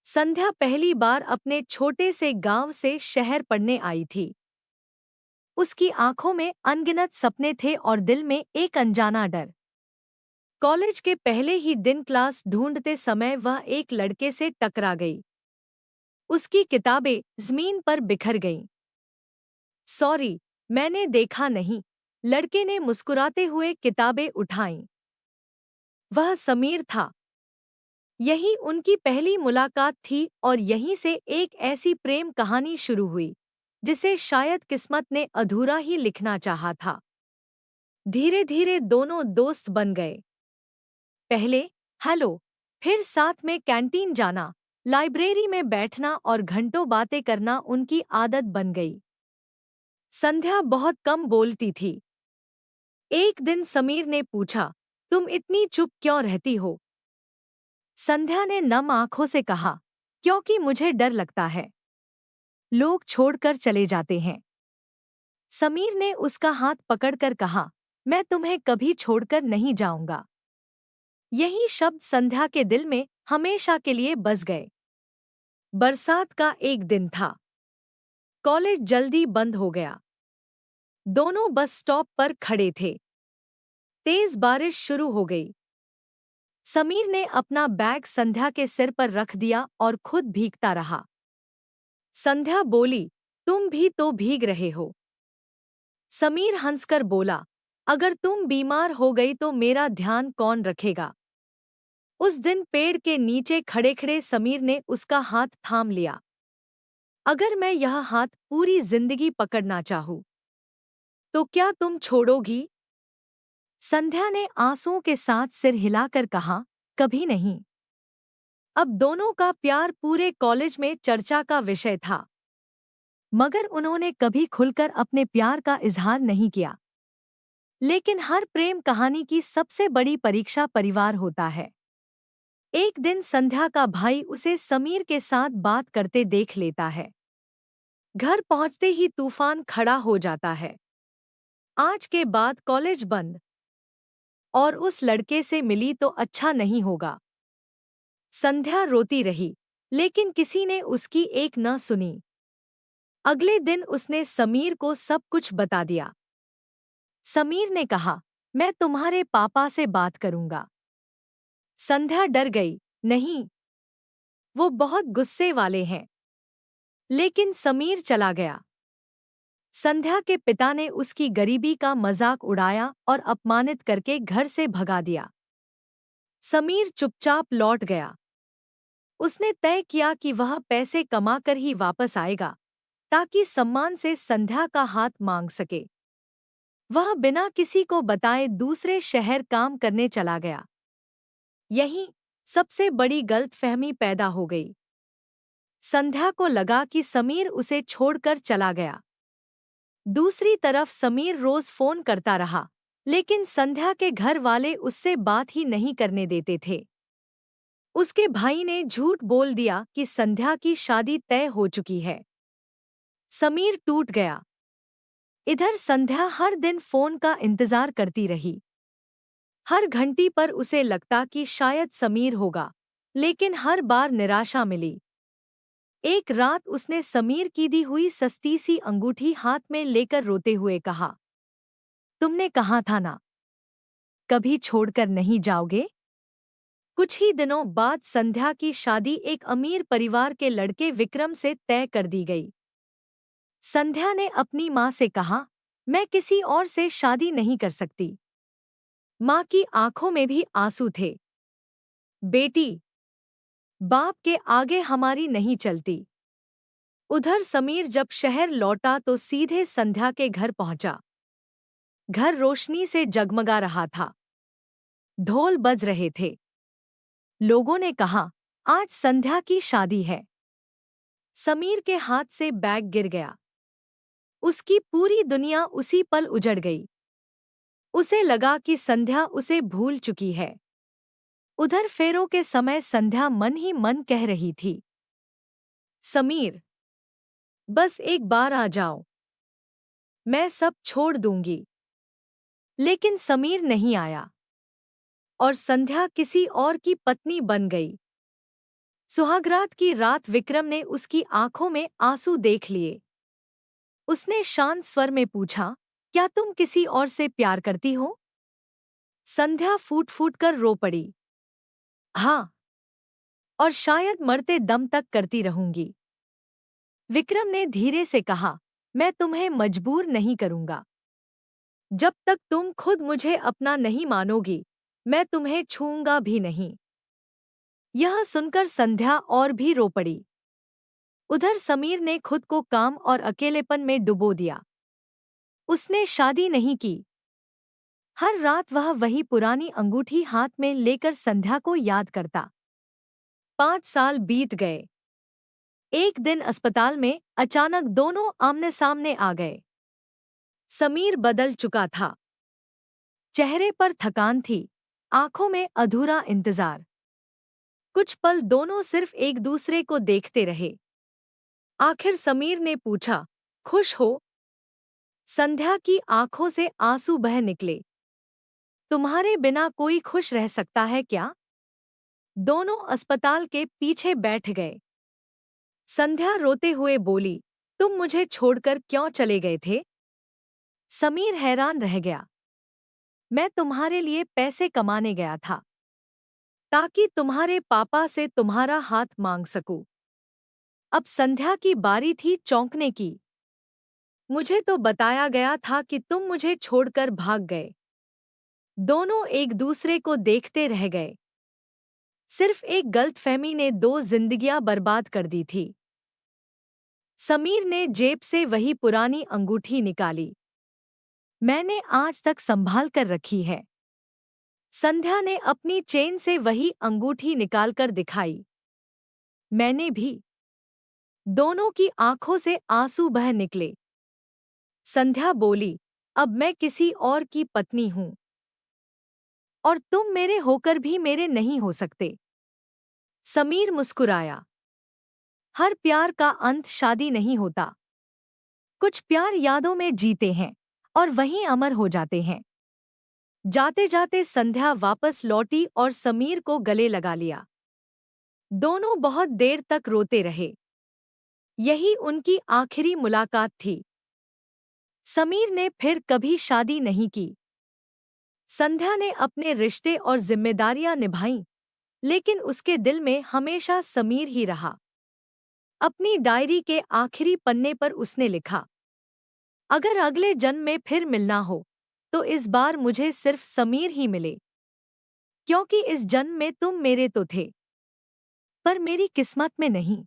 संध्या पहली बार अपने छोटे से गांव से शहर पढ़ने आई थी। उसकी आंखों में अनगिनत सपने थे और दिल में एक अनजाना डर। कॉलेज के पहले ही दिन क्लास ढूंढते समय वह एक लड़के से टकरा गई। उसकी किताबें जमीन पर बिखर गईं। सॉरी, मैंने देखा नहीं, लड़के ने मुस्कुराते हुए किताबें उठाईं। वह समीर था। यही उनकी पहली मुलाकात थी और यहीं से एक ऐसी प्रेम कहानी शुरू हुई जिसे शायद किस्मत ने अधूरा ही लिखना चाहा था। धीरे धीरे दोनों दोस्त बन गए। पहले हेलो, फिर साथ में कैंटीन जाना, लाइब्रेरी में बैठना और घंटों बातें करना उनकी आदत बन गई। संध्या बहुत कम बोलती थी। एक दिन समीर ने पूछा, तुम इतनी चुप क्यों रहती हो? संध्या ने नम आंखों से कहा, क्योंकि मुझे डर लगता है, लोग छोड़कर चले जाते हैं। समीर ने उसका हाथ पकड़कर कहा, मैं तुम्हें कभी छोड़कर नहीं जाऊंगा। यही शब्द संध्या के दिल में हमेशा के लिए बस गए। बरसात का एक दिन था। कॉलेज जल्दी बंद हो गया। दोनों बस स्टॉप पर खड़े थे। तेज बारिश शुरू हो गई। समीर ने अपना बैग संध्या के सिर पर रख दिया और खुद भीगता रहा। संध्या बोली, तुम भी तो भीग रहे हो। समीर हंसकर बोला, अगर तुम बीमार हो गई तो मेरा ध्यान कौन रखेगा? उस दिन पेड़ के नीचे खड़े खड़े समीर ने उसका हाथ थाम लिया। अगर मैं यह हाथ पूरी जिंदगी पकड़ना चाहूं, तो क्या तुम छोड़ोगी? संध्या ने आंसुओं के साथ सिर हिलाकर कहा, कभी नहीं। अब दोनों का प्यार पूरे कॉलेज में चर्चा का विषय था, मगर उन्होंने कभी खुलकर अपने प्यार का इजहार नहीं किया। लेकिन हर प्रेम कहानी की सबसे बड़ी परीक्षा परिवार होता है। एक दिन संध्या का भाई उसे समीर के साथ बात करते देख लेता है। घर पहुंचते ही तूफान खड़ा हो जाता है। आज के बाद कॉलेज बंद, और उस लड़के से मिली तो अच्छा नहीं होगा। संध्या रोती रही, लेकिन किसी ने उसकी एक न सुनी। अगले दिन उसने समीर को सब कुछ बता दिया। समीर ने कहा, मैं तुम्हारे पापा से बात करूंगा। संध्या डर गई, नहीं, वो बहुत गुस्से वाले हैं। लेकिन समीर चला गया। संध्या के पिता ने उसकी गरीबी का मजाक उड़ाया और अपमानित करके घर से भगा दिया। समीर चुपचाप लौट गया। उसने तय किया कि वह पैसे कमाकर ही वापस आएगा, ताकि सम्मान से संध्या का हाथ मांग सके। वह बिना किसी को बताए दूसरे शहर काम करने चला गया। यहीं सबसे बड़ी गलतफहमी पैदा हो गई। संध्या को लगा कि समीर उसे छोड़कर चला गया। दूसरी तरफ समीर रोज फोन करता रहा, लेकिन संध्या के घर वाले उससे बात ही नहीं करने देते थे। उसके भाई ने झूठ बोल दिया कि संध्या की शादी तय हो चुकी है। समीर टूट गया। इधर संध्या हर दिन फोन का इंतजार करती रही। हर घंटी पर उसे लगता कि शायद समीर होगा, लेकिन हर बार निराशा मिली। एक रात उसने समीर की दी हुई सस्ती सी अंगूठी हाथ में लेकर रोते हुए कहा, तुमने कहा था ना, कभी छोड़कर नहीं जाओगे। कुछ ही दिनों बाद संध्या की शादी एक अमीर परिवार के लड़के विक्रम से तय कर दी गई। संध्या ने अपनी माँ से कहा, मैं किसी और से शादी नहीं कर सकती। माँ की आंखों में भी आंसू थे। बेटी, बाप के आगे हमारी नहीं चलती। उधर समीर जब शहर लौटा तो सीधे संध्या के घर पहुंचा। घर रोशनी से जगमगा रहा था। ढोल बज रहे थे। लोगों ने कहा, आज संध्या की शादी है। समीर के हाथ से बैग गिर गया। उसकी पूरी दुनिया उसी पल उजड़ गई। उसे लगा कि संध्या उसे भूल चुकी है। उधर फेरों के समय संध्या मन ही मन कह रही थी, समीर, बस एक बार आ जाओ, मैं सब छोड़ दूंगी। लेकिन समीर नहीं आया, और संध्या किसी और की पत्नी बन गई। सुहागरात की रात विक्रम ने उसकी आंखों में आंसू देख लिए। उसने शांत स्वर में पूछा, क्या तुम किसी और से प्यार करती हो? संध्या फूट फूट कर रो पड़ी। हाँ, और शायद मरते दम तक करती रहूंगी। विक्रम ने धीरे से कहा, मैं तुम्हें मजबूर नहीं करूंगा। जब तक तुम खुद मुझे अपना नहीं मानोगी, मैं तुम्हें छूऊंगा भी नहीं। यह सुनकर संध्या और भी रो पड़ी। उधर समीर ने खुद को काम और अकेलेपन में डुबो दिया। उसने शादी नहीं की। हर रात वह वही पुरानी अंगूठी हाथ में लेकर संध्या को याद करता। 5 साल बीत गए। एक दिन अस्पताल में अचानक दोनों आमने सामने आ गए। समीर बदल चुका था। चेहरे पर थकान थी, आंखों में अधूरा इंतजार। कुछ पल दोनों सिर्फ एक दूसरे को देखते रहे। आखिर समीर ने पूछा, खुश हो? संध्या की आंखों से आंसू बह निकले। तुम्हारे बिना कोई खुश रह सकता है क्या? दोनों अस्पताल के पीछे बैठ गए। संध्या रोते हुए बोली, तुम मुझे छोड़कर क्यों चले गए थे? समीर हैरान रह गया। मैं तुम्हारे लिए पैसे कमाने गया था, ताकि तुम्हारे पापा से तुम्हारा हाथ मांग सकूं। अब संध्या की बारी थी चौंकने की। मुझे तो बताया गया था कि तुम मुझे छोड़कर भाग गए। दोनों एक दूसरे को देखते रह गए। सिर्फ एक गलतफहमी ने 2 जिंदगियां बर्बाद कर दी थी। समीर ने जेब से वही पुरानी अंगूठी निकाली। मैंने आज तक संभाल कर रखी है। संध्या ने अपनी चेन से वही अंगूठी निकालकर दिखाई। मैंने भी। दोनों की आंखों से आंसू बह निकले। संध्या बोली, अब मैं किसी और की पत्नी हूं, और तुम मेरे होकर भी मेरे नहीं हो सकते। समीर मुस्कुराया। हर प्यार का अंत शादी नहीं होता। कुछ प्यार यादों में जीते हैं और वहीं अमर हो जाते हैं। जाते जाते संध्या वापस लौटी और समीर को गले लगा लिया। दोनों बहुत देर तक रोते रहे। यही उनकी आखिरी मुलाकात थी। समीर ने फिर कभी शादी नहीं की। संध्या ने अपने रिश्ते और जिम्मेदारियां निभाईं, लेकिन उसके दिल में हमेशा समीर ही रहा। अपनी डायरी के आखिरी पन्ने पर उसने लिखा, अगर अगले जन्म में फिर मिलना हो, तो इस बार मुझे सिर्फ समीर ही मिले, क्योंकि इस जन्म में तुम मेरे तो थे, पर मेरी किस्मत में नहीं।